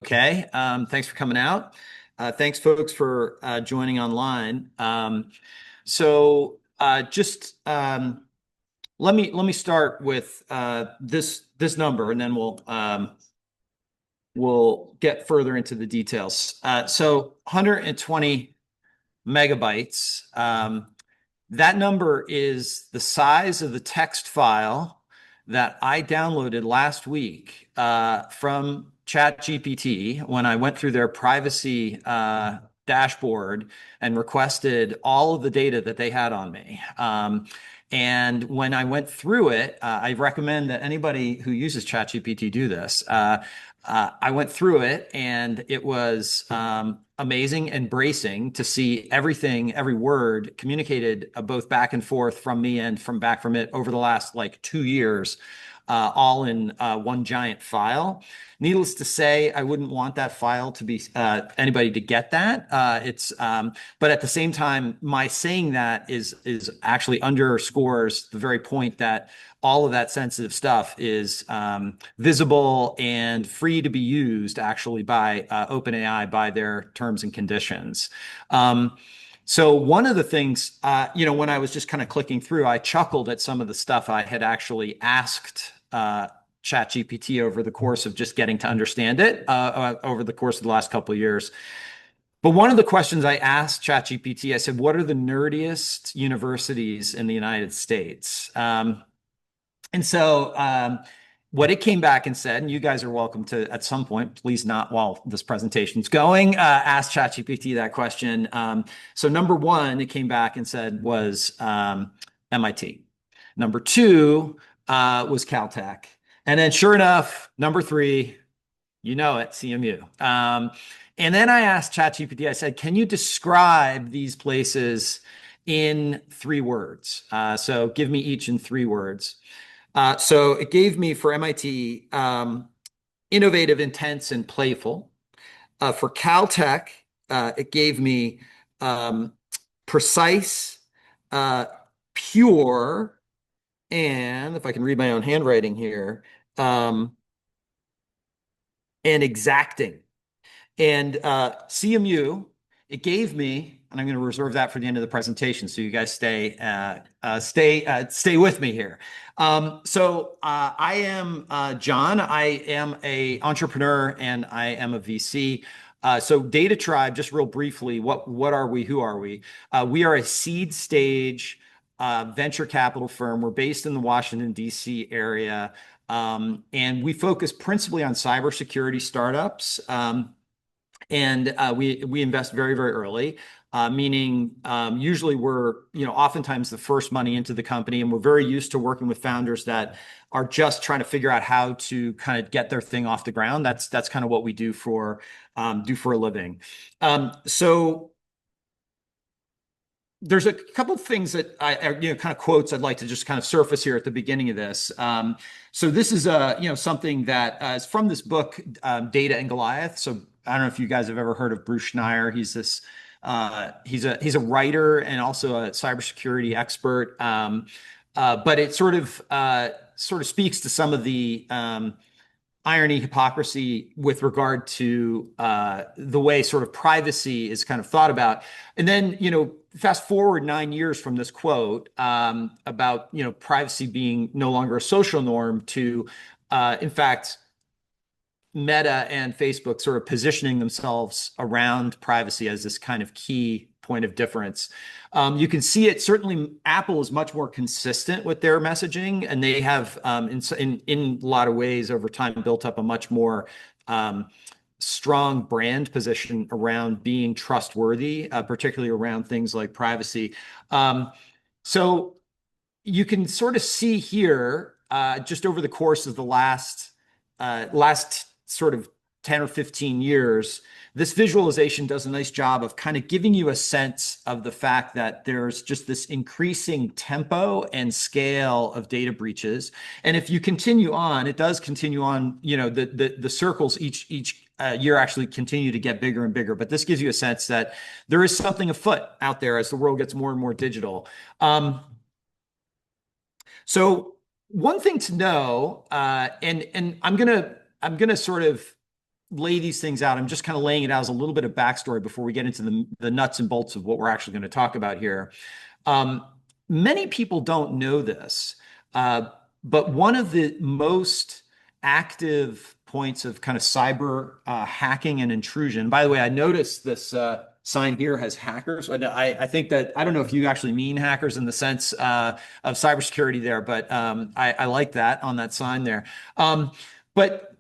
Okay, thanks for coming out. Thanks, folks, for joining online. Just let me start with this number, and then we'll get further into the details. 120 megabytes. That number is the size of the text file that I downloaded last week from ChatGPT when I went through their privacy dashboard and requested all of the data that they had on me. And when I went through it, I recommend that anybody who uses ChatGPT do this. I went through it, and it was amazing and bracing to see everything, every word communicated both back and forth from me and back from it over the last like 2 years, all in one giant file. Needless to say, I wouldn't want that file to be anybody to get that. But at the same time, my saying that is actually underscores the very point that all of that sensitive stuff is visible and free to be used actually by OpenAI by their terms and conditions. So one of the things, when I was just kind of clicking through, I chuckled at some of the stuff I had actually asked ChatGPT over the course of just getting to understand it over the course of the last couple of years. But one of the questions I asked ChatGPT, I said, what are the nerdiest universities in the United States? What it came back and said, and you guys are welcome to, at some point, please not while this presentation's going, ask ChatGPT that question. So number one, it came back and said was MIT. Number two was Caltech. And then sure enough, number three, you know it, CMU. And then I asked ChatGPT, I said, can you describe these places in 3 words? So give me each in 3 words. So it gave me for MIT, innovative, intense, and playful. For Caltech, it gave me precise, pure, and if I can read my own handwriting here, and exacting. And CMU, it gave me, and I'm going to reserve that for the end of the presentation, so you guys stay with me here. I am John. I am an entrepreneur and I am a VC. DataTribe, just real briefly, what are we? Who are we? We are a seed stage venture capital firm. We're based in the Washington, D.C. area, and we focus principally on cybersecurity startups. We invest very, very early, meaning usually we're oftentimes the first money into the company, and we're very used to working with founders that are just trying to figure out how to kind of get their thing off the ground. That's kind of what we do for a living. There's a couple of things that kind of quotes I'd like to just kind of surface here at the beginning of this. So this is something that is from this book, Data and Goliath. So I don't know if you guys have ever heard of Bruce Schneier. He's a writer and also a cybersecurity expert. But it sort of speaks to some of the irony, hypocrisy with regard to the way sort of privacy is kind of thought about. And then, fast forward 9 years from this quote about, privacy being no longer a social norm to, in fact, Meta and Facebook sort of positioning themselves around privacy as this kind of key point of difference. You can see it. Certainly, Apple is much more consistent with their messaging, and they have, in a lot of ways, over time, built up a much more strong brand position around being trustworthy, particularly around things like privacy. So you can sort of see here, just over the course of the last sort of 10 or 15 years, this visualization does a nice job of kind of giving you a sense of the fact that there's just this increasing tempo and scale of data breaches. And if you continue on, it does continue on, the circles each year actually continue to get bigger and bigger. But this gives you a sense that there is something afoot out there as the world gets more and more digital. So one thing to know, and I'm gonna sort of lay these things out, I'm just kind of laying it out as a little bit of backstory before we get into the nuts and bolts of what we're actually going to talk about here. Um, Many people don't know this, uh, but one of the most active points of kind of cyber hacking and intrusion. By the way, I noticed this sign here has hackers. I think that I don't know if you actually mean hackers in the sense of cybersecurity there, but I like that on that sign there. But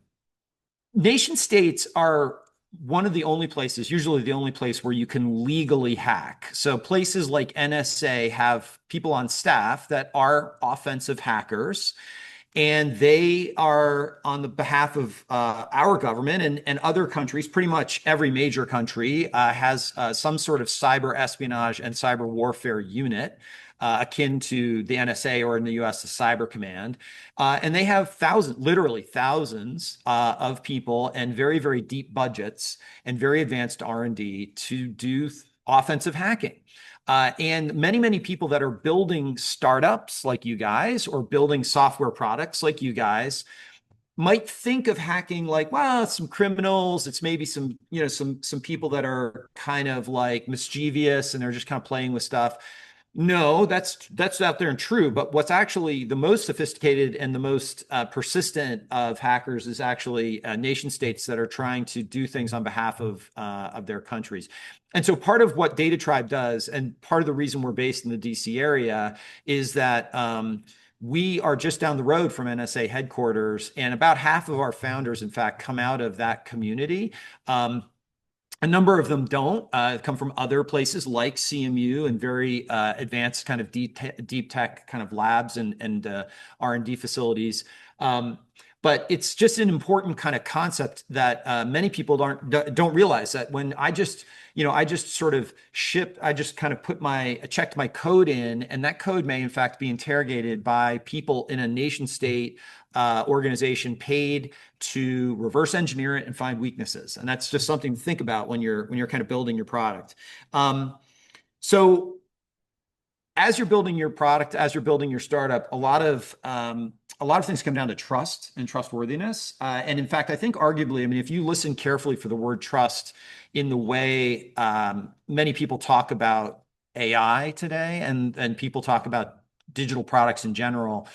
nation states are one of the only places, usually the only place where you can legally hack. So places like NSA have people on staff that are offensive hackers, and they are on the behalf of our government and other countries. Pretty much every major country has some sort of cyber espionage and cyber warfare unit akin to the NSA, or in the US, the Cyber Command. And they have thousands, literally thousands of people and very, very deep budgets and very advanced R&D to do offensive hacking. And many, many people that are building startups like you guys or building software products like you guys might think of hacking like, well, it's some criminals, it's maybe some, some people that are kind of like mischievous and they're just kind of playing with stuff. No, that's out there and true. But what's actually the most sophisticated and the most persistent of hackers is actually nation states that are trying to do things on behalf of their countries. And so part of what DataTribe does, and part of the reason we're based in the DC area, is that we are just down the road from NSA headquarters, and about half of our founders, in fact, come out of that community. A number of them don't come from other places like CMU and very advanced kind of deep tech kind of labs and R&D facilities. But it's just an important kind of concept that many people don't realize, that when I just sort of I just kind of checked my code in, and that code may in fact be interrogated by people in a nation state organization paid to reverse engineer it and find weaknesses. And that's just something to think about when you're kind of building your product. So as you're building your product, as you're building your startup, a lot of things come down to trust and trustworthiness. And in fact, I think arguably, I mean, if you listen carefully for the word trust in the way many people talk about AI today, and people talk about digital products in general,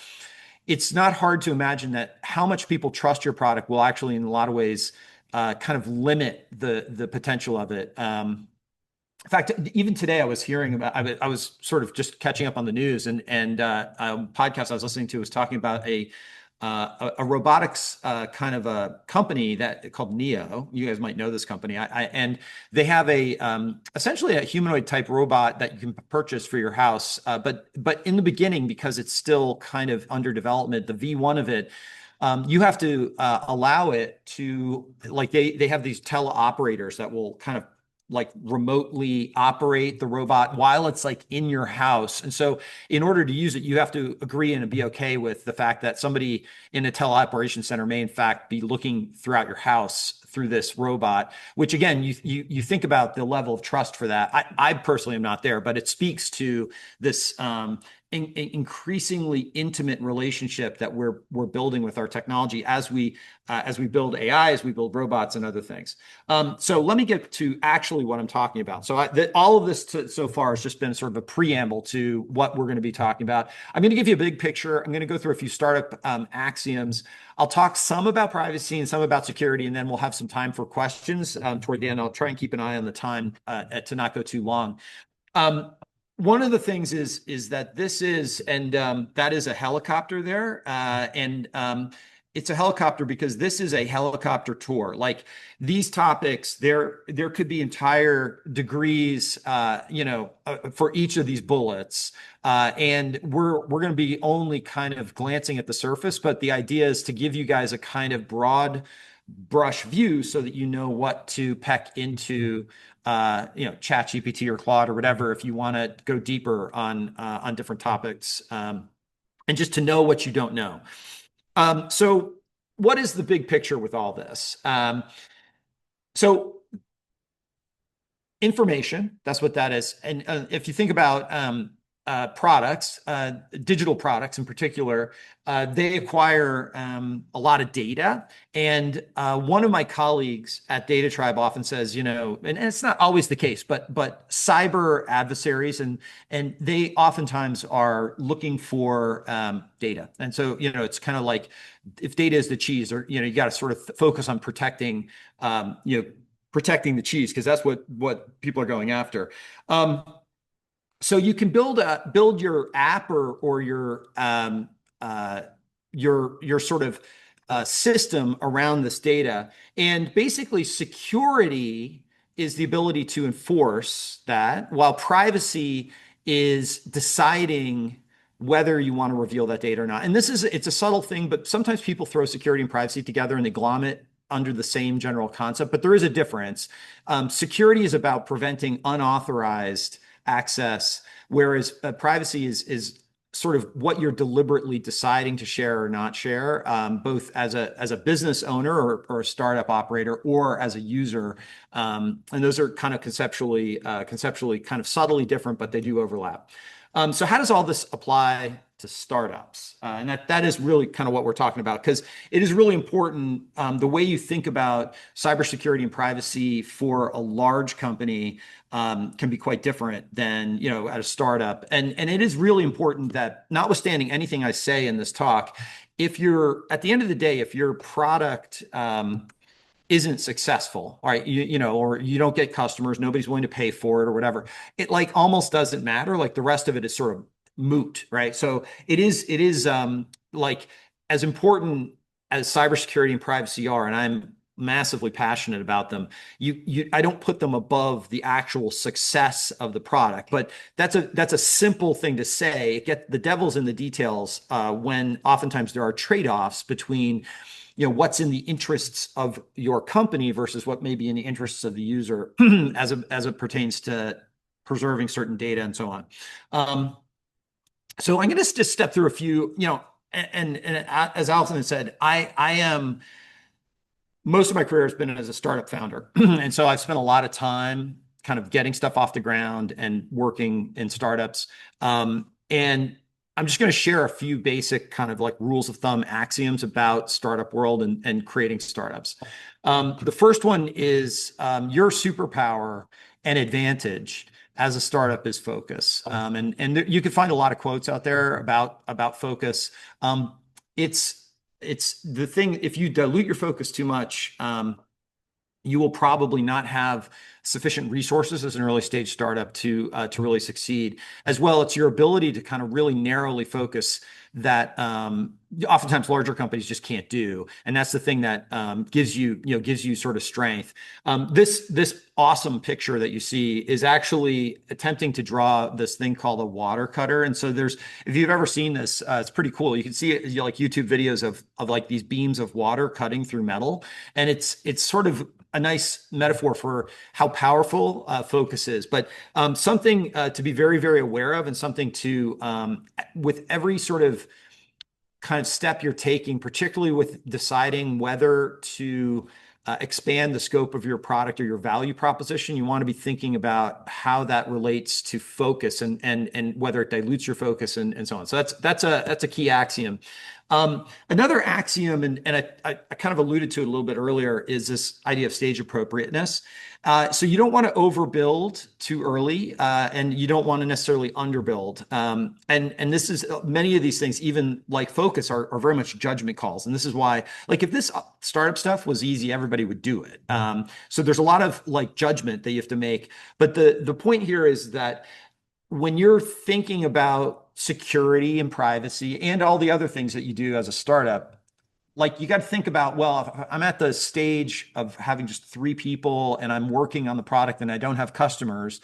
it's not hard to imagine that how much people trust your product will actually, in a lot of ways, kind of limit the potential of it. In fact, even today I was hearing about, I was sort of just catching up on the news, and a podcast I was listening to was talking about a robotics kind of a company that called Neo. You guys might know this company. And they have essentially a humanoid type robot that you can purchase for your house. But in the beginning, because it's still kind of under development, the V1 of it, you have to allow it to, like, they have these teleoperators that will kind of like remotely operate the robot while it's like in your house. And so in order to use it, you have to agree and be okay with the fact that somebody in a teleoperation center may in fact be looking throughout your house through this robot, which again, you think about the level of trust for that. I personally am not there, but it speaks to this increasingly intimate relationship that we're building with our technology as we build AI, as we build robots and other things. So let me get to actually what I'm talking about. So all of this so far has just been sort of a preamble to what we're going to be talking about. I'm going to give you a big picture. I'm going to go through a few startup axioms. I'll talk some about privacy and some about security, and then we'll have some time for questions toward the end. I'll try and keep an eye on the time to not go too long. One of the things is that this is, and that is a helicopter there, and it's a helicopter because this is a helicopter tour. Like these topics, there could be entire degrees, for each of these bullets, and we're going to be only kind of glancing at the surface. But the idea is to give you guys a kind of broad brush view so that you know what to peck into. ChatGPT or Claude or whatever, if you want to go deeper on different topics, and just to know what you don't know. So what is the big picture with all this? So information, that's what that is. And if you think about products, digital products in particular, they acquire a lot of data. And one of my colleagues at DataTribe often says, and it's not always the case, but cyber adversaries and they oftentimes are looking for data. And so, it's kind of like if data is the cheese, or you got to sort of focus on protecting the cheese because that's what people are going after. So you can build your app or your sort of system around this data, and basically security is the ability to enforce that, while privacy is deciding whether you want to reveal that data or not. And it's a subtle thing, but sometimes people throw security and privacy together and they glom it under the same general concept, but there is a difference. Security is about preventing unauthorized access, whereas privacy is sort of what you're deliberately deciding to share or not share, both as a business owner or a startup operator or as a user. And those are kind of conceptually kind of subtly different, but they do overlap. So how does all this apply to startups? And that is really kind of what we're talking about, because it is really important. The way you think about cybersecurity and privacy for a large company can be quite different than, at a startup. And it is really important that, notwithstanding anything I say in this talk, at the end of the day, if your product isn't successful, all right, or you don't get customers, nobody's willing to pay for it or whatever, it like almost doesn't matter. Like the rest of it is sort of moot, right? So it is like as important as cybersecurity and privacy are, and I'm massively passionate about them. I don't put them above the actual success of the product, but that's a simple thing to say. The devil's in the details when oftentimes there are trade-offs between what's in the interests of your company versus what may be in the interests of the user as it pertains to preserving certain data and so on. So I'm going to just step through a few, and as Alison said, I am, most of my career has been as a startup founder. And so I've spent a lot of time kind of getting stuff off the ground and working in startups. And I'm just going to share a few basic kind of like rules of thumb axioms about startup world and creating startups. The first one is your superpower and advantage as a startup is focus. And you can find a lot of quotes out there about focus. It's the thing, if you dilute your focus too much, you will probably not have sufficient resources as an early stage startup to really succeed. As well, it's your ability to kind of really narrowly focus that oftentimes larger companies just can't do, and that's the thing that gives you sort of strength. This awesome picture that you see is actually attempting to draw this thing called a water cutter. And so if you've ever seen this, it's pretty cool. You can see it, like YouTube videos of like these beams of water cutting through metal, and it's sort of a nice metaphor for how powerful focus is, but something to be very, very aware of, and something to, with every sort of kind of step you're taking, particularly with deciding whether to expand the scope of your product or your value proposition, you want to be thinking about how that relates to focus and whether it dilutes your focus and so on. So that's a key axiom. Another axiom, and I kind of alluded to it a little bit earlier, is this idea of stage appropriateness. So you don't want to overbuild too early, and you don't want to necessarily underbuild. And this is, many of these things, even like focus, are very much judgment calls. And this is why, like, if this startup stuff was easy, everybody would do it. So there's a lot of like judgment that you have to make. But the point here is that when you're thinking about security and privacy and all the other things that you do as a startup, like you got to think about, well, if I'm at the stage of having just 3 people and I'm working on the product and I don't have customers,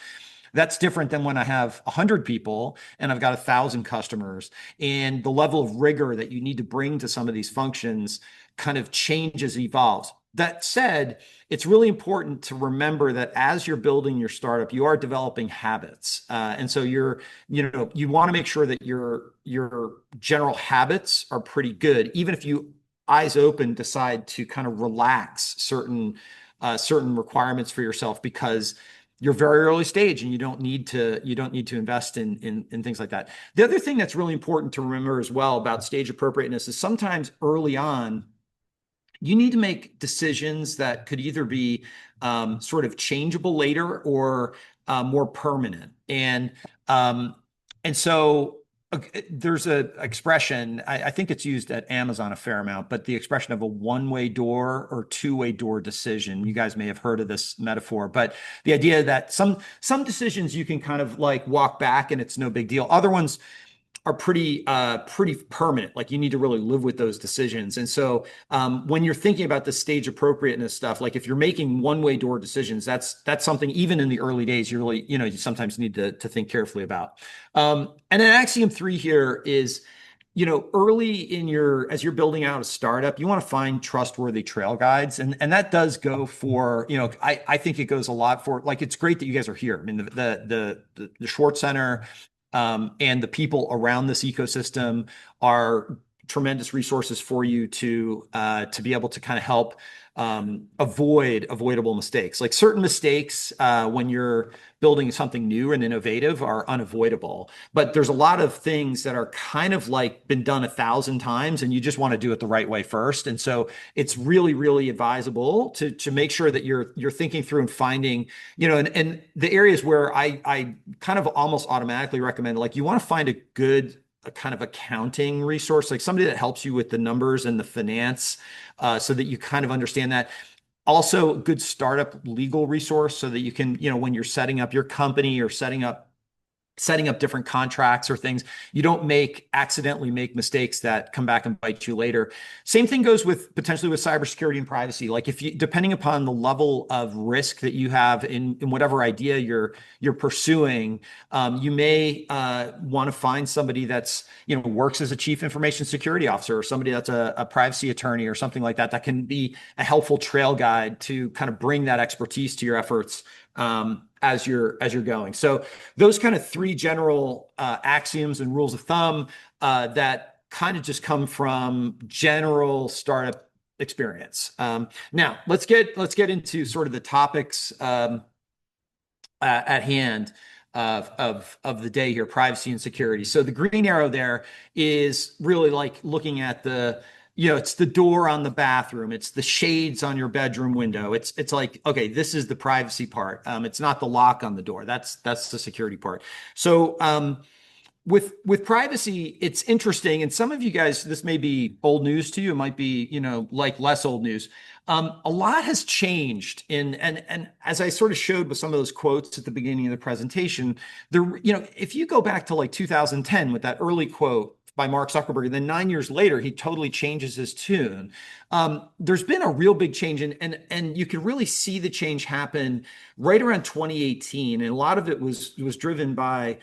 that's different than when I have 100 people and I've got 1,000 customers. And the level of rigor that you need to bring to some of these functions kind of changes, evolves. That said, it's really important to remember that as you're building your startup, you are developing habits. And so you want to make sure that your general habits are pretty good, even if you eyes open decide to kind of relax certain requirements for yourself because you're very early stage and you don't need to invest in things like that. The other thing that's really important to remember as well about stage appropriateness is sometimes early on you need to make decisions that could either be sort of changeable later or more permanent. Um, and so there's a expression, I think it's used at Amazon a fair amount, but the expression of a one-way door or two-way door decision. You guys may have heard of this metaphor, but the idea that some decisions you can kind of like walk back and it's no big deal. Other ones are pretty permanent. Like you need to really live with those decisions. And so when you're thinking about the stage appropriateness stuff, like if you're making one-way door decisions, that's something even in the early days you really, you sometimes need to think carefully about. And then axiom 3 here is, early in as you're building out a startup, you want to find trustworthy trail guides. And that does go for, I think it goes a lot for, like, it's great that you guys are here. I mean, the Schwartz Center, and the people around this ecosystem are tremendous resources for you to be able to kind of help avoid avoidable mistakes. Like certain mistakes when you're building something new and innovative are unavoidable, but there's a lot of things that are kind of like been done 1,000 times and you just want to do it the right way first. And so it's really, really advisable to make sure that you're thinking through and finding, and the areas where I kind of almost automatically recommend, like you want to find a kind of accounting resource, like somebody that helps you with the numbers and the finance, so that you kind of understand that. Also, a good startup legal resource so that you can, when you're setting up your company or setting up different contracts or things, you don't accidentally make mistakes that come back and bite you later. Same thing goes with potentially with cybersecurity and privacy. Like if you, depending upon the level of risk that you have in whatever idea you're pursuing, you may want to find somebody that's, works as a chief information security officer or somebody that's a privacy attorney or something like that, that can be a helpful trail guide to kind of bring that expertise to your efforts as you're going. So those kind of 3 general axioms and rules of thumb that kind of just come from general startup experience. Now let's get into sort of the topics at hand of the day here: privacy and security. So the green arrow there is really like looking at it's the door on the bathroom. It's the shades on your bedroom window. It's like, okay, this is the privacy part. It's not the lock on the door. That's the security part. So with privacy, it's interesting. And some of you guys, this may be old news to you. It might be, like less old news. A lot has changed and as I sort of showed with some of those quotes at the beginning of the presentation, if you go back to like 2010 with that early quote by Mark Zuckerberg, and then 9 years later, he totally changes his tune. There's been a real big change, and you can really see the change happen right around 2018. And a lot of it was driven by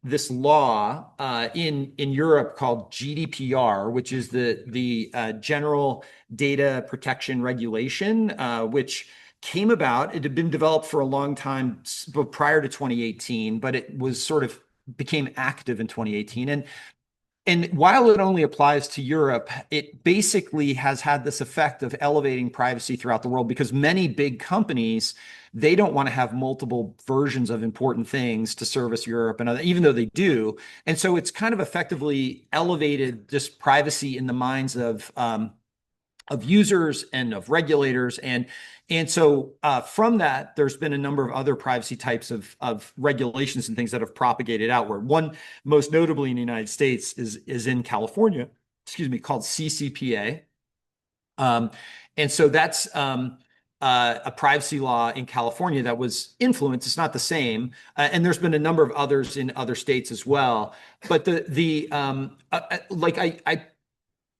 this law in Europe called GDPR, which is the General Data Protection Regulation, which came about. It had been developed for a long time prior to 2018, but it was sort of became active in 2018. And while it only applies to Europe, it basically has had this effect of elevating privacy throughout the world because many big companies, they don't want to have multiple versions of important things to service Europe, and even though they do. And so it's kind of effectively elevated just privacy in the minds of users and of regulators. And so from that, there's been a number of other privacy types of regulations and things that have propagated outward. One, most notably in the United States, is in California, called CCPA. And so that's a privacy law in California that was influenced. It's not the same. And there's been a number of others in other states as well. But I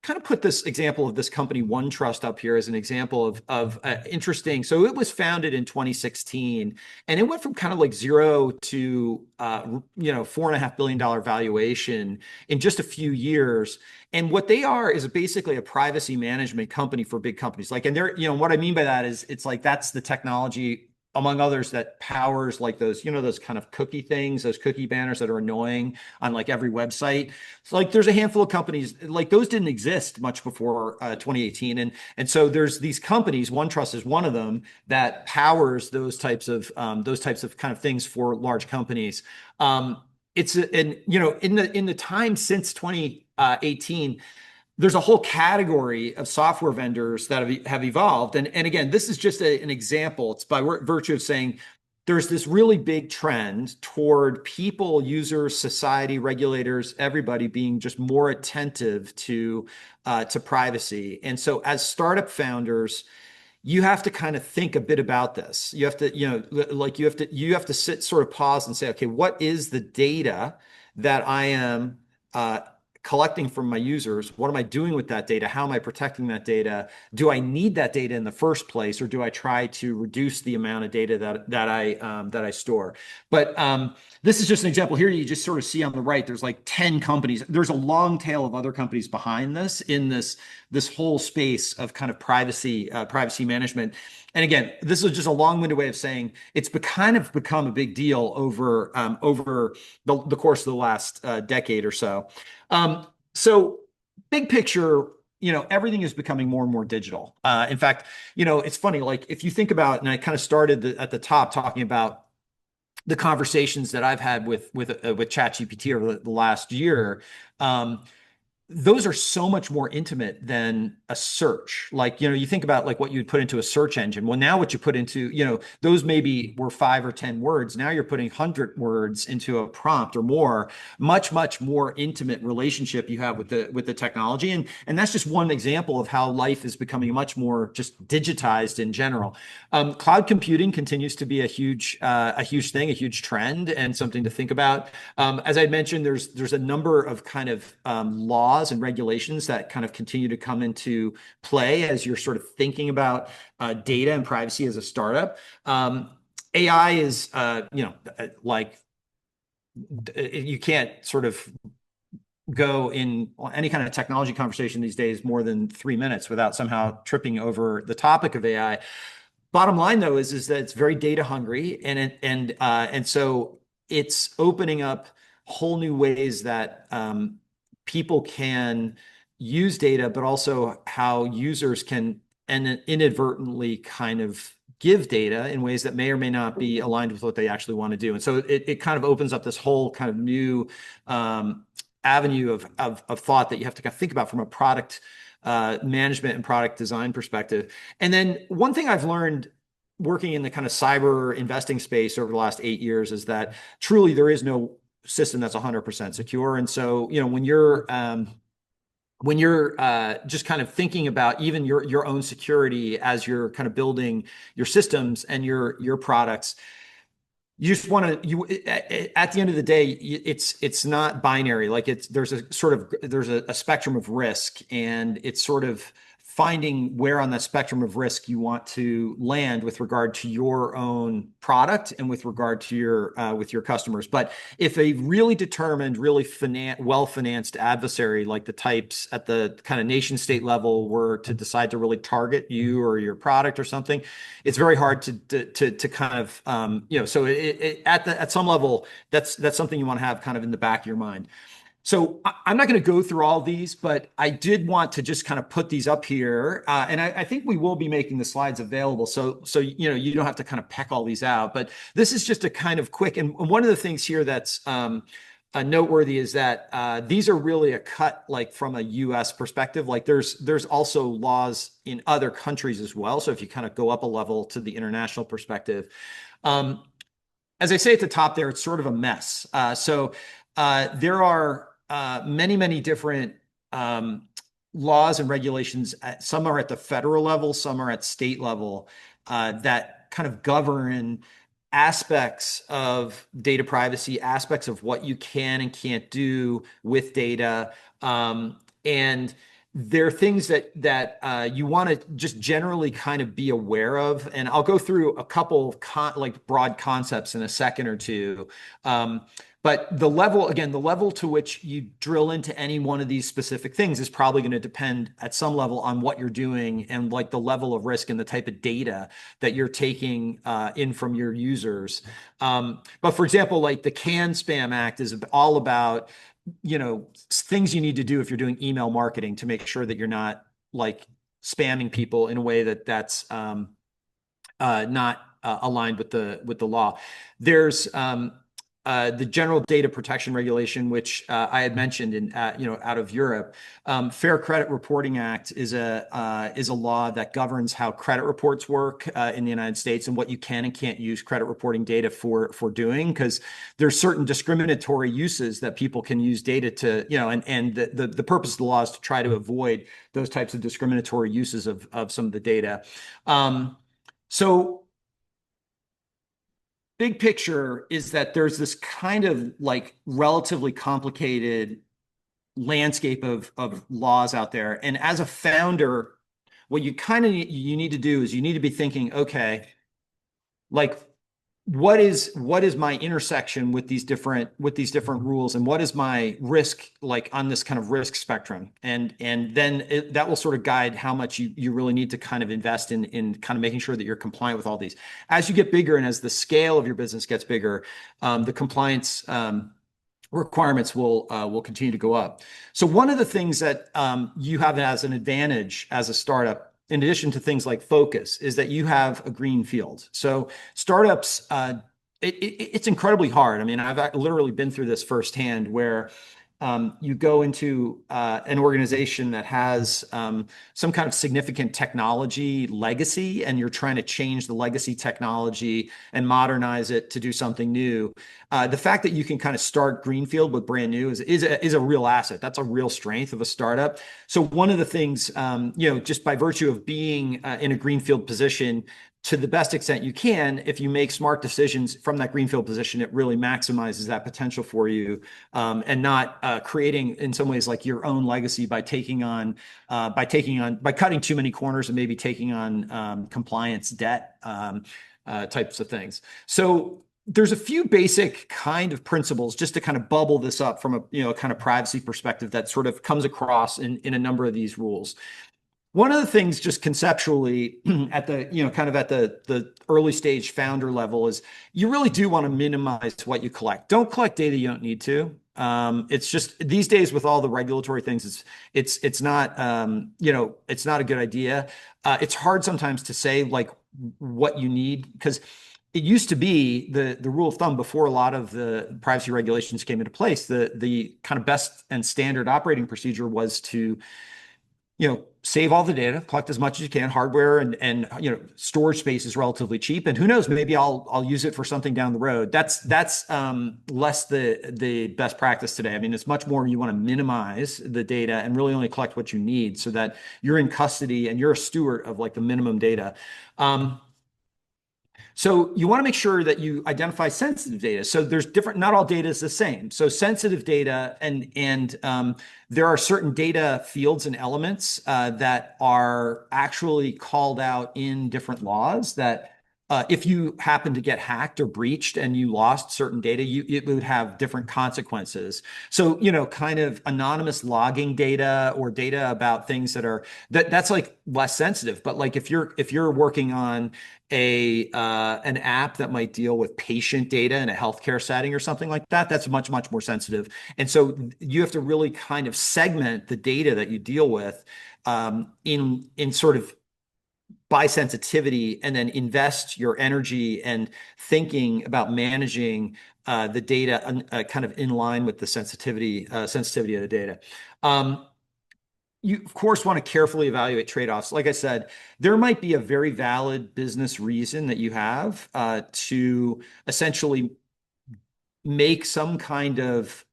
kind of put this example of this company OneTrust up here as an example of interesting. So it was founded in 2016, and it went from kind of like zero to $4.5 billion valuation in just a few years. And what they are is basically a privacy management company for big companies. Like, and they're, what I mean by that is it's like that's the technology among others, that powers like those, those kind of cookie things, those cookie banners that are annoying on like every website. So like there's a handful of companies like those didn't exist much before 2018. And so there's these companies, OneTrust is one of them, that powers those types of kind of things for large companies. It's and in the time since 2018, there's a whole category of software vendors that have evolved. And again, this is just an example. It's by virtue of saying there's this really big trend toward people, users, society, regulators, everybody being just more attentive to privacy. And so as startup founders, you have to kind of think a bit about this. You have to, like you have to sit, sort of pause and say, okay, what is the data that I am collecting from my users? What am I doing with that data? How am I protecting that data? Do I need that data in the first place, or do I try to reduce the amount of data that I store? But this is just an example. Here you just sort of see on the right, there's like 10 companies. There's a long tail of other companies behind this in this whole space of kind of privacy management. And again, this is just a long-winded way of saying it's kind of become a big deal over the course of the last decade or so. So big picture, everything is becoming more and more digital. In fact, it's funny, like if you think about, and I kind of started at the top talking about the conversations that I've had with ChatGPT over the last year. Those are so much more intimate than a search. Like, you think about like what you'd put into a search engine. Well, now what you put into, those maybe were 5 or 10 words. Now you're putting 100 words into a prompt or more, much, much more intimate relationship you have with the technology. And that's just one example of how life is becoming much more just digitized in general. Cloud computing continues to be a huge thing, a huge trend, and something to think about. As I mentioned, there's a number of kind of laws and regulations that kind of continue to come into play as you're sort of thinking about data and privacy as a startup. AI is, like you can't sort of go in any kind of technology conversation these days more than 3 minutes without somehow tripping over the topic of AI. Bottom line, though, is that it's very data hungry, and so it's opening up whole new ways that people can use data, but also how users can inadvertently kind of give data in ways that may or may not be aligned with what they actually want to do. And so it kind of opens up this whole kind of new avenue of thought that you have to kind of think about from a product management and product design perspective. And then one thing I've learned working in the kind of cyber investing space over the last 8 years is that truly there is no system that's 100% secure. And so, when you're just kind of thinking about even your own security as you're kind of building your systems and your products, you just want to at the end of the day, it's not binary. Like there's a spectrum of risk, and it's sort of finding where on that spectrum of risk you want to land with regard to your own product and with regard to your with your customers. But if a really determined, really well-financed adversary, like the types at the kind of nation state level, were to decide to really target you or your product or something, it's very hard to kind of So at some level, that's something you want to have kind of in the back of your mind. So I'm not going to go through all these, but I did want to just kind of put these up here, and I think we will be making the slides available. So you don't have to kind of peck all these out. But this is just a kind of quick. And one of the things here that's noteworthy is that these are really a cut like from a U.S. perspective. Like there's also laws in other countries as well. So if you kind of go up a level to the international perspective, as I say at the top there, it's sort of a mess. So there are many, many different laws and regulations. Some are at the federal level, some are at state level, that kind of govern aspects of data privacy, aspects of what you can and can't do with data. And there are things that you want to just generally kind of be aware of, and I'll go through a couple of like broad concepts in a second or two. But the level, again, the level to which you drill into any one of these specific things is probably going to depend at some level on what you're doing and like the level of risk and the type of data that you're taking in from your users. But for example, like the CAN Spam Act is all about things you need to do if you're doing email marketing to make sure that you're not like spamming people in a way that's not aligned with the law. There's the General Data Protection Regulation, which I had mentioned in out of Europe. Fair Credit Reporting Act is a law that governs how credit reports work in the United States and what you can and can't use credit reporting data for doing, because there's certain discriminatory uses that people can use data to, and the purpose of the law is to try to avoid those types of discriminatory uses of some of the data. So big picture is that there's this kind of like relatively complicated landscape of laws out there. And as a founder, what you need to do is you need to be thinking, okay, like what is my intersection with these different rules, and what is my risk like on this kind of risk spectrum, and then that will sort of guide how much you really need to kind of invest in kind of making sure that you're compliant with all these. As you get bigger and as the scale of your business gets bigger, the compliance requirements will continue to go up. So one of the things that you have as an advantage as a startup, in addition to things like focus, is that you have a green field. So startups, it's incredibly hard. I mean, I've literally been through this firsthand, where you go into an organization that has some kind of significant technology legacy, and you're trying to change the legacy technology and modernize it to do something new. The fact that you can kind of start greenfield with brand new is a real asset. That's a real strength of a startup. So one of the things, just by virtue of being in a greenfield position, to the best extent you can, if you make smart decisions from that greenfield position, it really maximizes that potential for you, and not creating in some ways like your own legacy by cutting too many corners and maybe taking on compliance debt, types of things. So there's a few basic kind of principles just to kind of bubble this up from a kind of privacy perspective that sort of comes across in a number of these rules. One of the things just conceptually at the, kind of at the early stage founder level is you really do want to minimize what you collect. Don't collect data you don't need to. It's just these days with all the regulatory things, it's not, it's not a good idea. It's hard sometimes to say like what you need, because it used to be the rule of thumb before a lot of the privacy regulations came into place. The kind of best and standard operating procedure was to save all the data, collect as much as you can. Hardware and storage space is relatively cheap, and who knows, maybe I'll use it for something down the road. That's less the best practice today. I mean, it's much more you want to minimize the data and really only collect what you need, so that you're in custody and you're a steward of like the minimum data. So you want to make sure that you identify sensitive data. So there's not all data is the same. So sensitive data, and there are certain data fields and elements that are actually called out in different laws that if you happen to get hacked or breached and you lost certain data, it would have different consequences. So, kind of anonymous logging data or data about things that's like less sensitive. But like if you're working on an app that might deal with patient data in a healthcare setting or something like that, that's much, much more sensitive. And so you have to really kind of segment the data that you deal with in sort of by sensitivity, and then invest your energy and thinking about managing the data kind of in line with the sensitivity of the data. You, of course, want to carefully evaluate trade-offs. Like I said, there might be a very valid business reason that you have to essentially make some kind of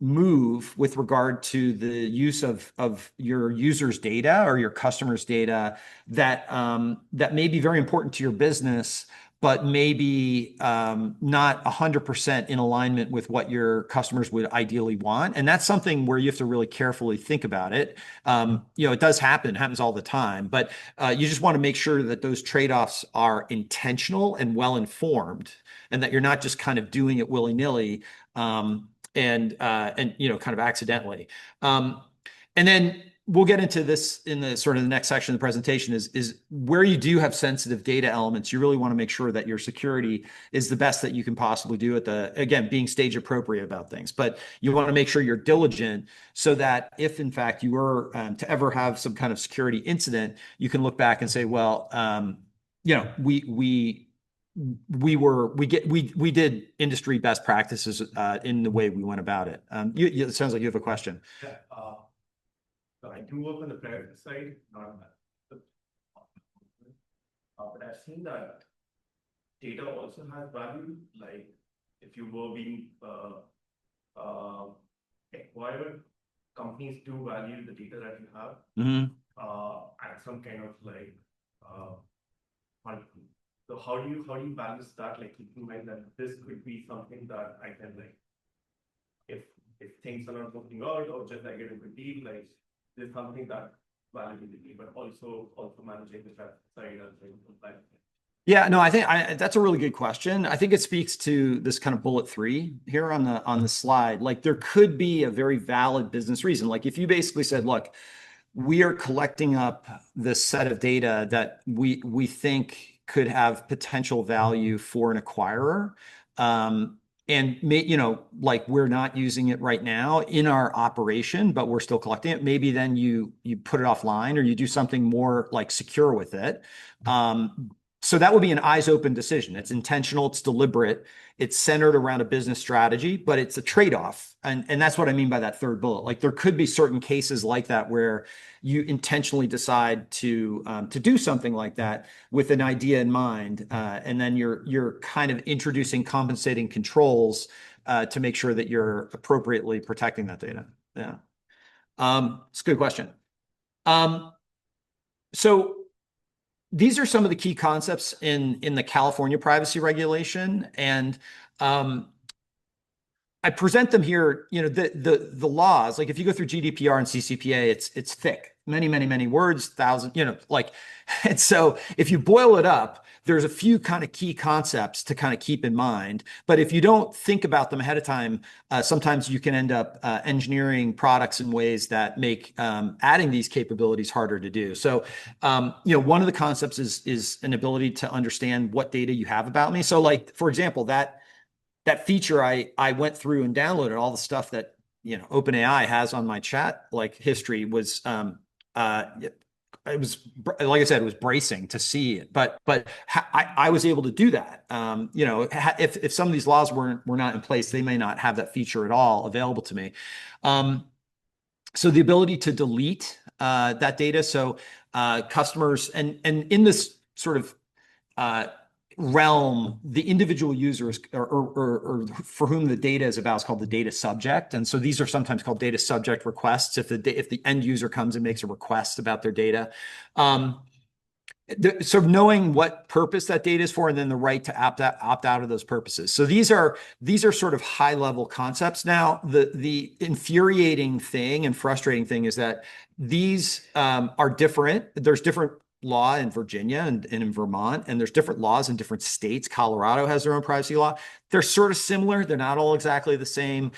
move with regard to the use of your users' data or your customers' data that may be very important to your business, but maybe not 100% in alignment with what your customers would ideally want. And that's something where you have to really carefully think about it. It does happen, it happens all the time, but you just want to make sure that those trade-offs are intentional and well-informed, and that you're not just kind of doing it willy-nilly and kind of accidentally. And then we'll get into this in the sort of the next section of the presentation is where you do have sensitive data elements. You really want to make sure that your security is the best that you can possibly do again, being stage appropriate about things. But you want to make sure you're diligent so that if in fact you were to ever have some kind of security incident, you can look back and say, well, we did industry best practices in the way we went about it. It sounds like you have a question. Yeah. So I do work on the private side, not on that. But I've seen that data also has value. Like if you were being acquired, companies do value the data that you have at some kind of like multiple. So how do you balance that? Like keeping in mind that this could be something that I can like, if things are not working out or just I get a good deal, like there's something that valuability, but also managing the traffic side and things like that. Yeah, no, I think that's a really good question. I think it speaks to this kind of bullet 3 here on the slide. Like there could be a very valid business reason. Like if you basically said, look, we are collecting up this set of data that we think could have potential value for an acquirer. And like we're not using it right now in our operation, but we're still collecting it. Maybe then you put it offline or you do something more like secure with it. So that would be an eyes open decision. It's intentional, it's deliberate, it's centered around a business strategy, but it's a trade-off. And that's what I mean by that third bullet. Like there could be certain cases like that where you intentionally decide to do something like that with an idea in mind, and then you're kind of introducing compensating controls to make sure that you're appropriately protecting that data. Yeah, it's a good question. So these are some of the key concepts in the California privacy regulation, and I present them here. The laws, like if you go through GDPR and CCPA, it's thick, many words, thousands, and so if you boil it up, there's a few kind of key concepts to kind of keep in mind. But if you don't think about them ahead of time, sometimes you can end up engineering products in ways that make adding these capabilities harder to do. So, one of the concepts is an ability to understand what data you have about me. So like, for example, that feature I went through and downloaded all the stuff that, OpenAI has on my chat, like history was, it was, like I said, it was bracing to see it, but I was able to do that. If some of these laws were not in place, they may not have that feature at all available to me. So the ability to delete that data. So customers and in this sort of realm, the individual users or for whom the data is about is called the data subject. And so these are sometimes called data subject requests if the end user comes and makes a request about their data. So knowing what purpose that data is for, and then the right to opt out of those purposes. So these are sort of high level concepts. Now, the infuriating thing and frustrating thing is that these are different. There's different law in Virginia and in Vermont, and there's different laws in different states. Colorado has their own privacy law. They're sort of similar. They're not all exactly the same.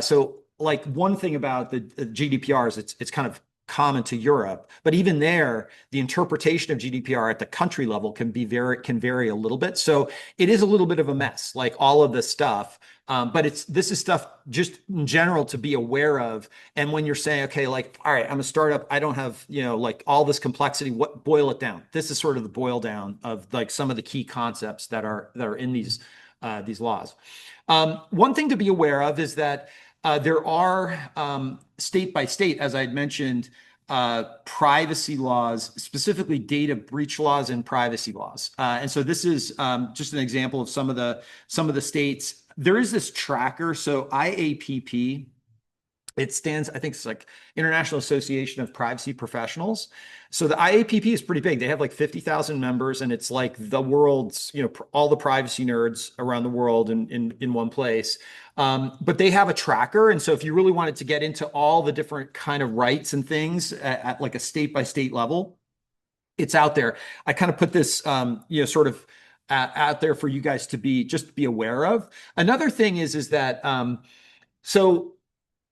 So like one thing about the GDPR is it's kind of common to Europe, but even there, the interpretation of GDPR at the country level can vary a little bit. So it is a little bit of a mess, like all of this stuff. But this is stuff just in general to be aware of. And when you're saying, okay, like, all right, I'm a startup, I don't have, like all this complexity, boil it down. This is sort of the boil down of like some of the key concepts that are in these laws. One thing to be aware of is that there are state by state, as I had mentioned, privacy laws, specifically data breach laws and privacy laws. And so this is just an example of some of the states. There is this tracker. So IAPP It stands, I think it's like International Association of Privacy Professionals. So the IAPP is pretty big. They have like 50,000 members, and it's like the world's, all the privacy nerds around the world in one place. But they have a tracker. And so if you really wanted to get into all the different kind of rights and things at like a state by state level, it's out there. I kind of put this, sort of out there for you guys to be aware of. Another thing is that, so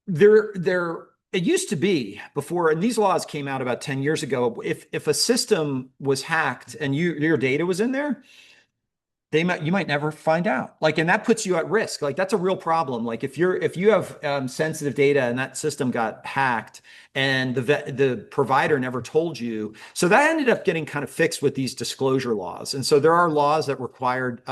there it used to be before, and these laws came out about 10 years ago. If a system was hacked and your data was in there, you might never find out. Like, and that puts you at risk. Like, that's a real problem. Like, if you have sensitive data and that system got hacked and the provider never told you, so that ended up getting kind of fixed with these disclosure laws. And so there are laws that required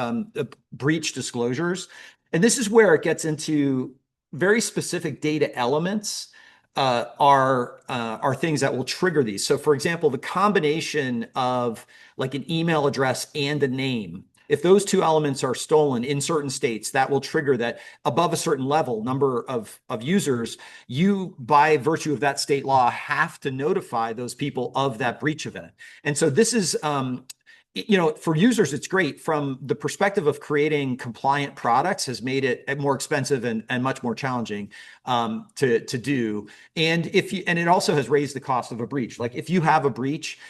breach disclosures, and this is where it gets into very specific data elements are things that will trigger these. So, for example, the combination of like an email address and a name, if those two elements are stolen in certain states, that will trigger that above a certain level number of users, you, by virtue of that state law, have to notify those people of that breach event. And so this is, for users, it's great. From the perspective of creating compliant products, has made it more expensive and much more challenging to do. And it also has raised the cost of a breach. Like, if you have a breach,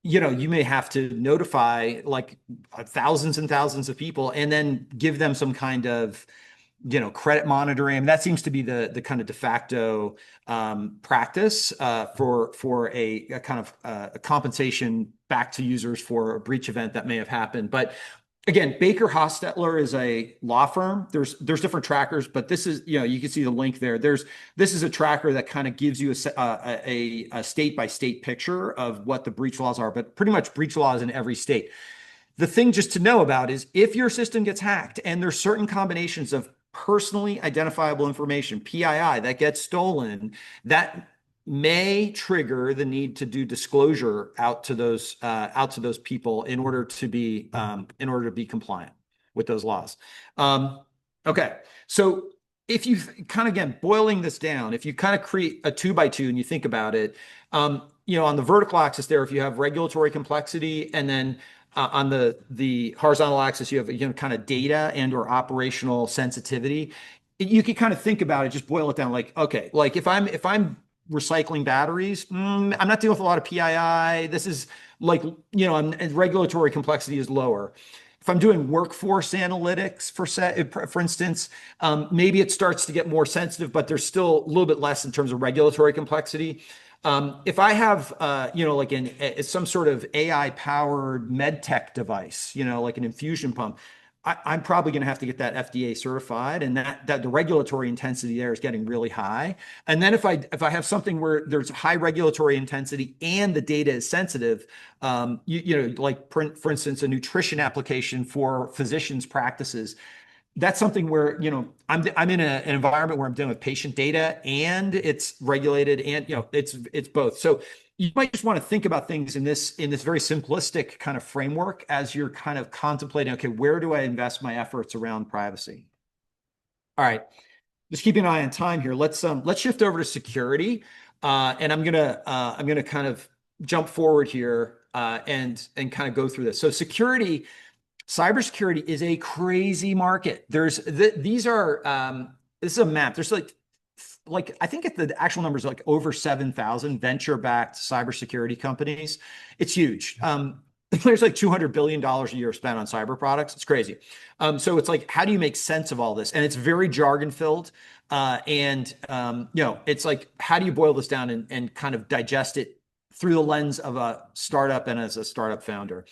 you may have to notify like thousands and thousands of people and then give them some kind of, credit monitoring. That seems to be the kind of de facto practice for a kind of a compensation back to users for a breach event that may have happened. But again, Baker Hostetler is a law firm. There's different trackers, but this is, you can see the link there. This is a tracker that kind of gives you a state by state picture of what the breach laws are, but pretty much breach laws in every state. The thing just to know about is if your system gets hacked and there's certain combinations of personally identifiable information, PII, that gets stolen, that may trigger the need to do disclosure out to those people in order to be compliant with those laws. Okay, so if you kind of, again, boiling this down, if you kind of create a 2x2 and you think about it, on the vertical axis there, if you have regulatory complexity, and then on the horizontal axis, you have kind of data and or operational sensitivity. You can kind of think about it, just boil it down. Like, okay, like if I'm recycling batteries, I'm not dealing with a lot of PII. This is like, and regulatory complexity is lower. If I'm doing workforce analytics, for instance, maybe it starts to get more sensitive, but there's still a little bit less in terms of regulatory complexity. If I have, like some sort of AI-powered med tech device, like an infusion pump, I'm probably going to have to get that FDA certified, and that the regulatory intensity there is getting really high. And then if I have something where there's high regulatory intensity and the data is sensitive, like for instance, a nutrition application for physicians' practices, that's something where, I'm in an environment where I'm dealing with patient data and it's regulated, and it's both. So you might just want to think about things in this very simplistic kind of framework as you're kind of contemplating, okay, where do I invest my efforts around privacy? All right, just keeping an eye on time here. Let's shift over to security, and I'm gonna kind of jump forward here and kind of go through this. So cybersecurity is a crazy market. This is a map. There's like I think the actual numbers are like over 7,000 venture-backed cybersecurity companies. It's huge. There's like $200 billion a year spent on cyber products. It's crazy. So it's like, how do you make sense of all this? And it's very jargon filled. It's like, how do you boil this down and kind of digest it through the lens of a startup and as a startup founder?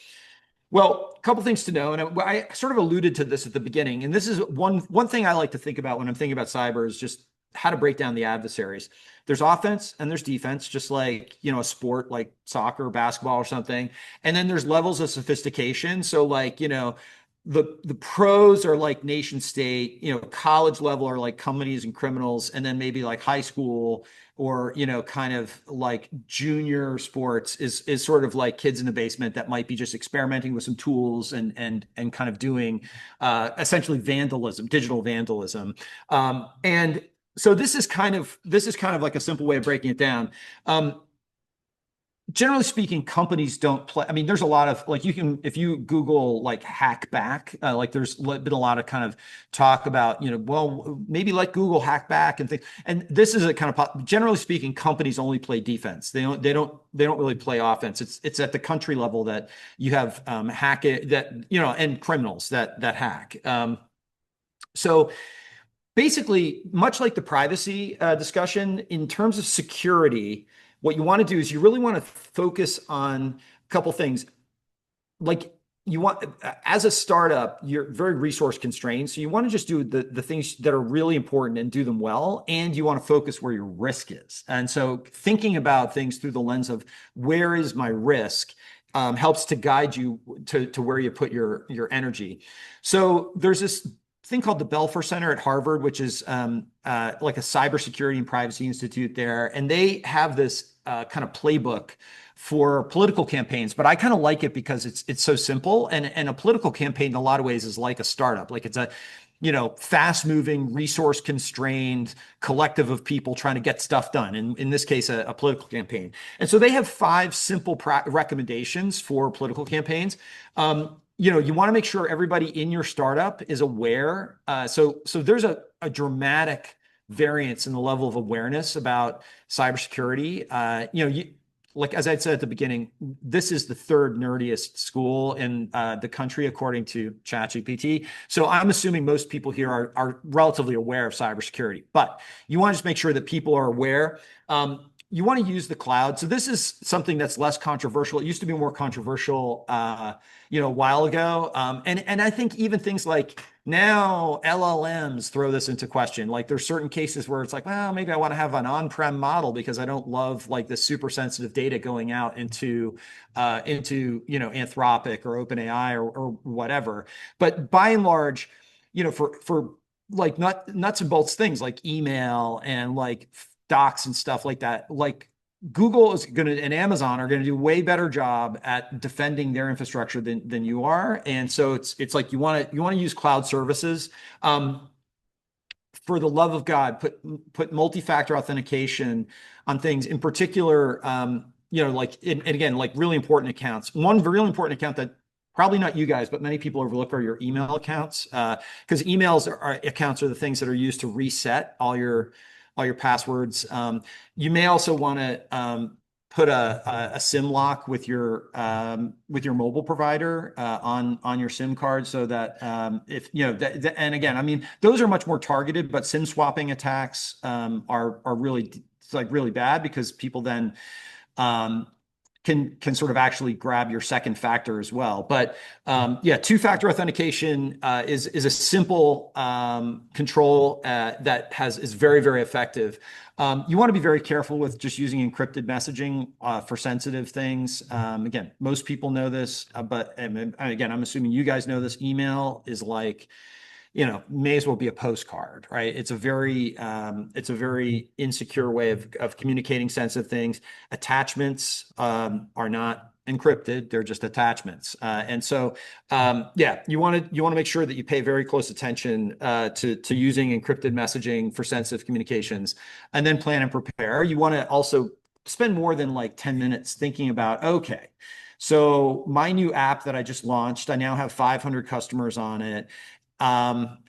Well, a couple things to know, and I sort of alluded to this at the beginning, and this is one thing I like to think about when I'm thinking about cyber is just how to break down the adversaries. There's offense and there's defense, just like, a sport like soccer, basketball, or something. And then there's levels of sophistication. So like, the pros are like nation state, college level are like companies and criminals, and then maybe like high school or kind of like junior sports is sort of like kids in the basement that might be just experimenting with some tools and kind of doing essentially vandalism, digital vandalism. And So this is kind of like a simple way of breaking it down. Generally speaking, companies don't play. I mean, there's a lot of like if you Google like hack back, like there's been a lot of kind of talk about, well, maybe like Google hack back and things. And this is a kind of generally speaking, companies only play defense. They don't really play offense. It's at the country level that you have hack it that, and criminals that hack. So basically, much like the privacy discussion, in terms of security, what you want to do is you really want to focus on a couple things. Like you want, as a startup, you're very resource constrained. So you want to just do the things that are really important and do them well. And you want to focus where your risk is. And so thinking about things through the lens of where is my risk helps to guide you to where you put your energy. So there's this thing called the Belfer Center at Harvard, which is like a cybersecurity and privacy institute there. And they have this kind of playbook for political campaigns, but I kind of like it because it's so simple. And a political campaign in a lot of ways is like a startup. Like it's a fast moving, resource constrained collective of people trying to get stuff done. And in this case, a political campaign. And so they have 5 simple recommendations for political campaigns. You want to make sure everybody in your startup is aware. So there's a dramatic variance in the level of awareness about cybersecurity. Like as I said at the beginning, this is the 3rd nerdiest school in the country, according to ChatGPT. So I'm assuming most people here are relatively aware of cybersecurity, but you want to just make sure that people are aware. You want to use the cloud. So this is something that's less controversial. It used to be more controversial, a while ago. And I think even things like now LLMs throw this into question. Like there's certain cases where it's like, well, maybe I want to have an on-prem model because I don't love like the super sensitive data going out into Anthropic or OpenAI or whatever. But by and large, for like nuts and bolts things like email and like docs and stuff like that, like Google is going to and Amazon are going to do a way better job at defending their infrastructure than you are. And so it's like you want to use cloud services. For the love of God, put multi-factor authentication on things. In particular, like and again, like really important accounts. One really important account that probably not you guys, but many people overlook are your email accounts, because accounts are the things that are used to reset all your passwords. You may also want to put a SIM lock with your mobile provider on your SIM card, so that if and again, I mean, those are much more targeted, but SIM swapping attacks are really, it's like really bad because people then can sort of actually grab your second factor as well. But two-factor authentication is a simple control that is very, very effective. You want to be very careful with just using encrypted messaging for sensitive things. Again, most people know this, but again, I'm assuming you guys know this. Email is like, may as well be a postcard, right? It's a very insecure way of communicating sensitive things. Attachments are not encrypted; they're just attachments. And so, you want to make sure that you pay very close attention to using encrypted messaging for sensitive communications, and then plan and prepare. You want to also spend more than like 10 minutes thinking about, okay, so my new app that I just launched, I now have 500 customers on it.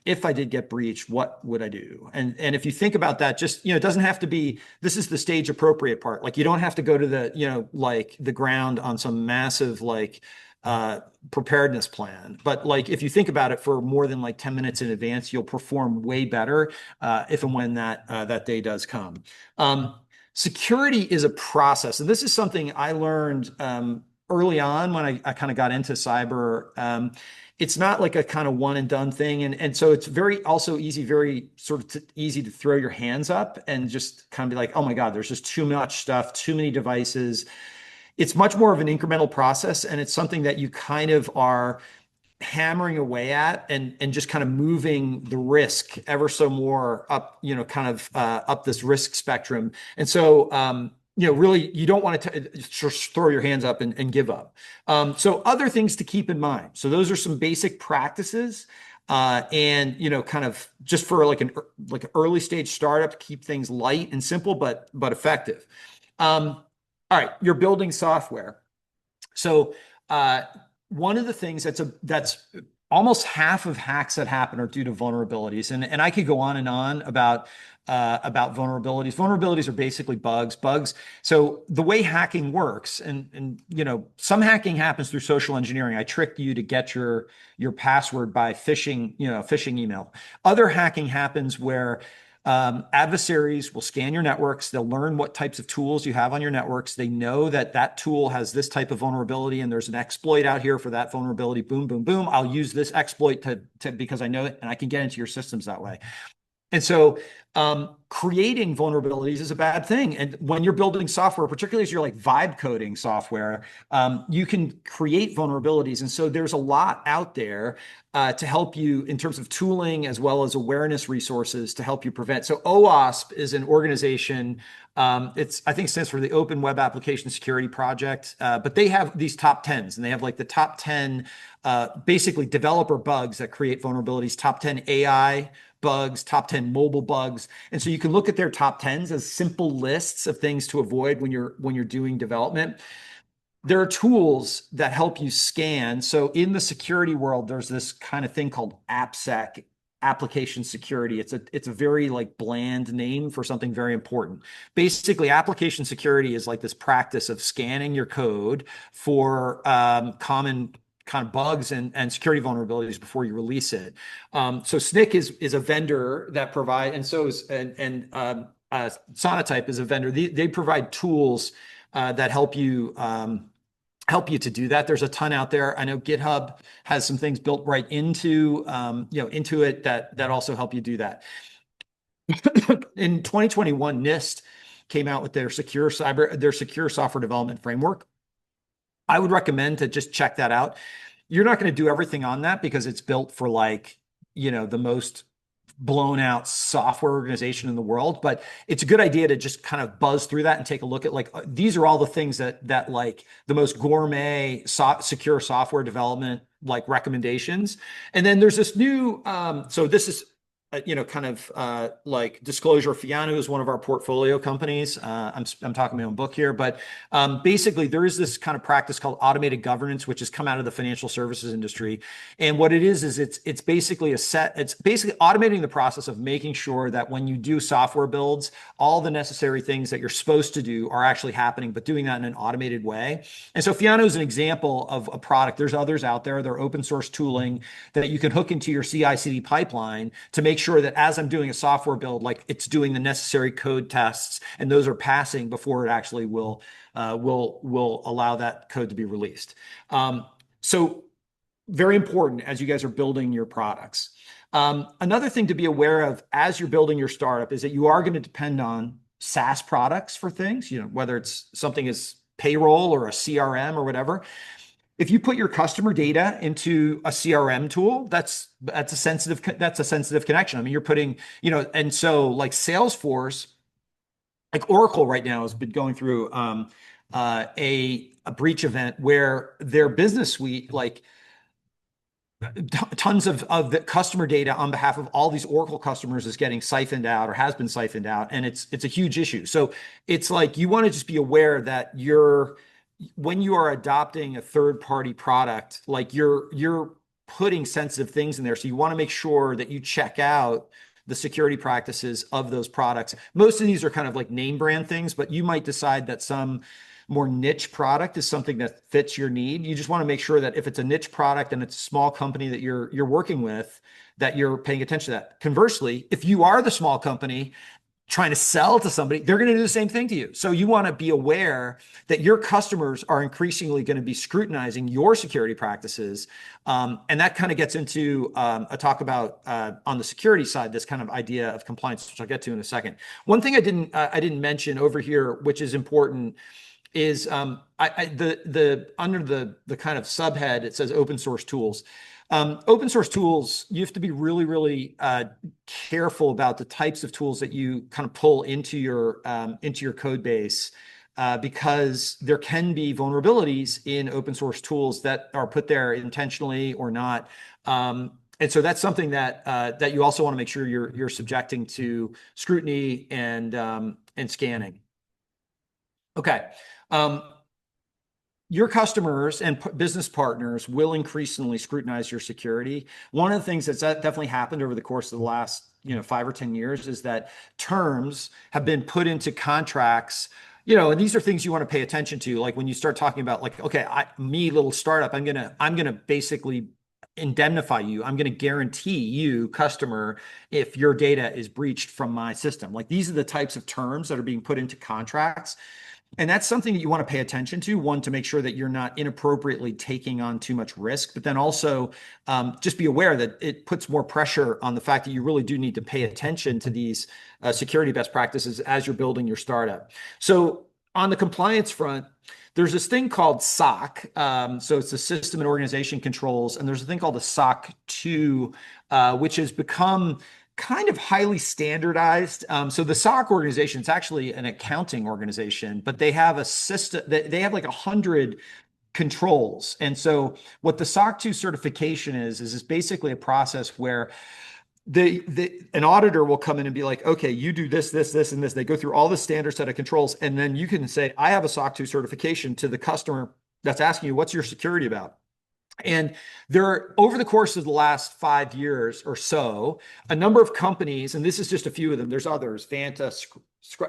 If I did get breached, what would I do? And if you think about that, just, it doesn't have to be, this is the stage appropriate part. Like you don't have to go to the, like the ground on some massive, like, preparedness plan. But like, if you think about it for more than like 10 minutes in advance, you'll perform way better, if and when that day does come. Security is a process. And this is something I learned, early on when I kind of got into cyber. It's not like a kind of one and done thing. And so it's very easy to throw your hands up and just kind of be like, oh my God, there's just too much stuff, too many devices. It's much more of an incremental process. And it's something that you kind of are hammering away at and just kind of moving the risk ever so more up, up this risk spectrum. And so, really, you don't want to just throw your hands up and give up. So other things to keep in mind. So those are some basic practices. and kind of just for like an early stage startup to keep things light and simple, but effective. All right, you're building software. So one of the things that's almost half of hacks that happen are due to vulnerabilities, and I could go on and on about vulnerabilities. Vulnerabilities are basically bugs. So the way hacking works, and some hacking happens through social engineering. I tricked you to get your password by phishing email. Other hacking happens where adversaries will scan your networks. They'll learn what types of tools you have on your networks. They know that that tool has this type of vulnerability, and there's an exploit out here for that vulnerability. Boom, boom, boom. I'll use this exploit to because I know it, and I can get into your systems that way. And so creating vulnerabilities is a bad thing. And when you're building software, particularly as you're like vibe coding software, you can create vulnerabilities. And so there's a lot out there to help you in terms of tooling as well as awareness resources to help you prevent. So OWASP is an organization. I think it stands for the Open Web Application Security Project, but they have these top 10s, and they have like the top 10 basically developer bugs that create vulnerabilities, top 10 AI bugs, top 10 mobile bugs. And so you can look at their top 10s as simple lists of things to avoid when you're doing development. There are tools that help you scan. So in the security world, there's this kind of thing called AppSec, application security. It's a very like bland name for something very important. Basically, application security is like this practice of scanning your code for common kind of bugs and security vulnerabilities before you release it. So SNCC is a vendor that provide, and so is Sonatype is a vendor. They provide tools that help you to do that. There's a ton out there. I know GitHub has some things built right into into it that also help you do that. In 2021, NIST came out with their secure software development framework. I would recommend to just check that out. You're not going to do everything on that because it's built for like, the most blown out software organization in the world, but it's a good idea to just kind of buzz through that and take a look at like, these are all the things that like the most gourmet secure software development like recommendations. And then there's this new, so this is kind of like disclosure. Fiano is one of our portfolio companies. I'm talking my own book here, but basically there is this kind of practice called automated governance, which has come out of the financial services industry. And what it is it's basically it's basically automating the process of making sure that when you do software builds, all the necessary things that you're supposed to do are actually happening, but doing that in an automated way. And so Fiano is an example of a product. There's others out there. They're open source tooling that you can hook into your CI/CD pipeline to make sure that as I'm doing a software build, like it's doing the necessary code tests, and those are passing before it actually will allow that code to be released. So very important as you guys are building your products. Another thing to be aware of as you're building your startup is that you are going to depend on SaaS products for things, whether it's something as payroll or a CRM or whatever. If you put your customer data into a CRM tool, that's a sensitive connection. I mean, you're putting, and so like Salesforce, like Oracle right now has been going through a breach event where their business suite, like tons of the customer data on behalf of all these Oracle customers is getting siphoned out or has been siphoned out, and it's a huge issue. So it's like you want to just be aware that when you are adopting a third-party product, like you're putting sensitive things in there. So you want to make sure that you check out the security practices of those products. Most of these are kind of like name brand things, but you might decide that some more niche product is something that fits your need. You just want to make sure that if it's a niche product and it's a small company that you're working with, that you're paying attention to that. Conversely, if you are the small company trying to sell to somebody, they're going to do the same thing to you. So you want to be aware that your customers are increasingly going to be scrutinizing your security practices. And that kind of gets into a talk about on the security side, this kind of idea of compliance, which I'll get to in a second. One thing I didn't mention over here, which is important, is under the kind of subhead, it says open source tools. Open source tools, you have to be really, really careful about the types of tools that you kind of pull into your code base, because there can be vulnerabilities in open source tools that are put there intentionally or not. And so that's something that you also want to make sure you're subjecting to scrutiny and scanning. Okay. Um, your customers and business partners will increasingly scrutinize your security. One of the things that's definitely happened over the course of the last 5 or 10 years is that terms have been put into contracts. And these are things you want to pay attention to. Like when you start talking about like, okay, me little startup, I'm gonna basically indemnify you. I'm going to guarantee you, customer, if your data is breached from my system. Like these are the types of terms that are being put into contracts. And that's something that you want to pay attention to. One, to make sure that you're not inappropriately taking on too much risk, but then also just be aware that it puts more pressure on the fact that you really do need to pay attention to these security best practices as you're building your startup. So on the compliance front, there's this thing called SOC. So it's the System and Organization Controls. And there's a thing called the SOC 2, which has become kind of highly standardized. So the SOC organization, it's actually an accounting organization, but they have a system that they have like 100 controls. And so what the SOC 2 certification is basically a process where an auditor will come in and be like, okay, you do this, this, this, and this. They go through all the standard set of controls. And then you can say, I have a SOC 2 certification to the customer that's asking you, what's your security about? And over the course of the last 5 years or so, a number of companies, and this is just a few of them, there's others, Vanta,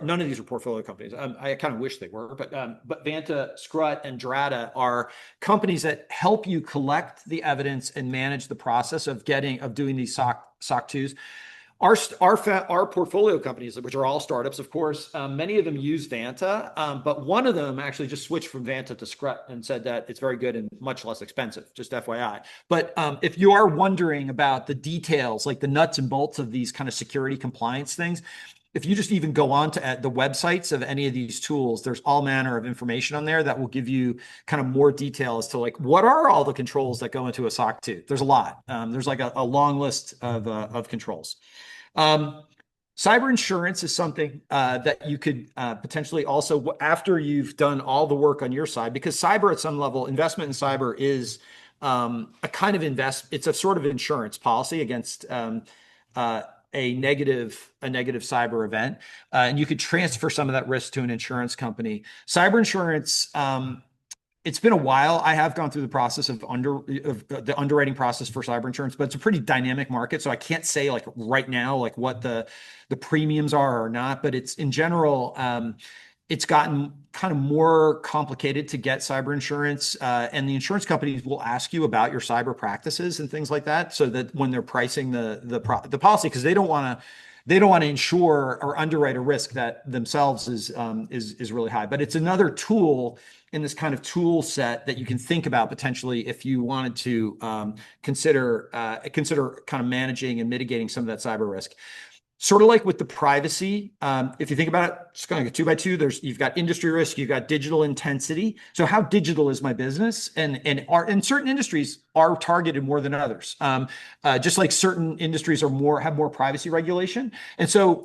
none of these are portfolio companies. I kind of wish they were, but Vanta, Scrut, and Drata are companies that help you collect the evidence and manage the process of doing these SOC 2s. Our portfolio companies, which are all startups, of course, many of them use Vanta, but one of them actually just switched from Vanta to Scrut and said that it's very good and much less expensive, just FYI. But if you are wondering about the details, like the nuts and bolts of these kind of security compliance things, if you just even go on to the websites of any of these tools, there's all manner of information on there that will give you kind of more detail as to like, what are all the controls that go into a SOC 2? There's a lot. There's like a long list of controls. Cyber insurance is something that you could potentially also, after you've done all the work on your side, because cyber at some level, investment in cyber is a kind of it's a sort of insurance policy against a negative cyber event, and you could transfer some of that risk to an insurance company. Cyber insurance, it's been a while. I have gone through the process of the underwriting process for cyber insurance, but it's a pretty dynamic market. So I can't say like right now, like what the premiums are or not, but it's in general, it's gotten kind of more complicated to get cyber insurance. And the insurance companies will ask you about your cyber practices and things like that. So that when they're pricing the policy, because they don't want to insure or underwrite a risk that themselves is really high. But it's another tool in this kind of tool set that you can think about potentially if you wanted to consider kind of managing and mitigating some of that cyber risk. Sort of like with the privacy, if you think about it, it's kind of like a 2 by 2. You've got industry risk, you've got digital intensity. So how digital is my business? And certain industries are targeted more than others. Just like certain industries have more privacy regulation. And so,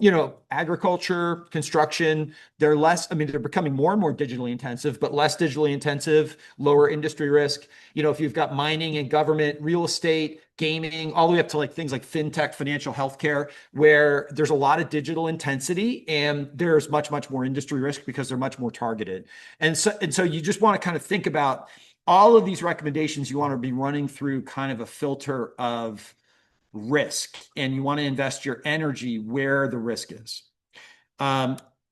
agriculture, construction, they're becoming more and more digitally intensive, but less digitally intensive, lower industry risk. If you've got mining and government, real estate, gaming, all the way up to like things like fintech, financial healthcare, where there's a lot of digital intensity and there's much, much more industry risk because they're much more targeted. And so you just want to kind of think about all of these recommendations. You want to be running through kind of a filter of risk, and you want to invest your energy where the risk is.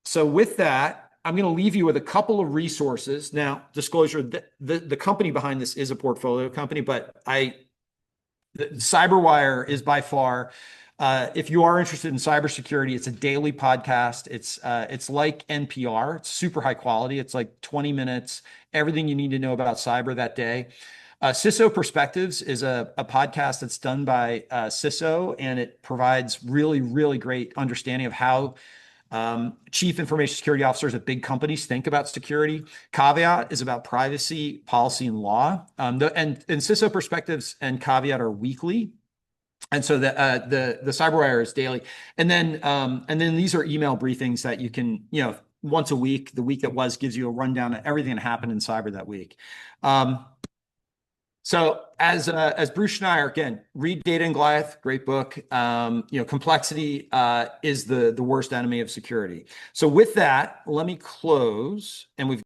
So with that, I'm going to leave you with a couple of resources. Now, disclosure, the company behind this is a portfolio company, but CyberWire is by far, if you are interested in cybersecurity, it's a daily podcast. It's like NPR. It's super high quality. It's like 20 minutes, everything you need to know about cyber that day. CISO Perspectives is a podcast that's done by CISO, and it provides really, really great understanding of how chief information security officers at big companies think about security. Caveat is about privacy, policy, and law. And CISO Perspectives and Caveat are weekly. And so the CyberWire is daily. And then these are email briefings that you can, once a week, the week that was gives you a rundown of everything that happened in cyber that week. So as Bruce Schneier, again, read Data and Goliath, great book. Complexity is the worst enemy of security. So with that, let me close, and we've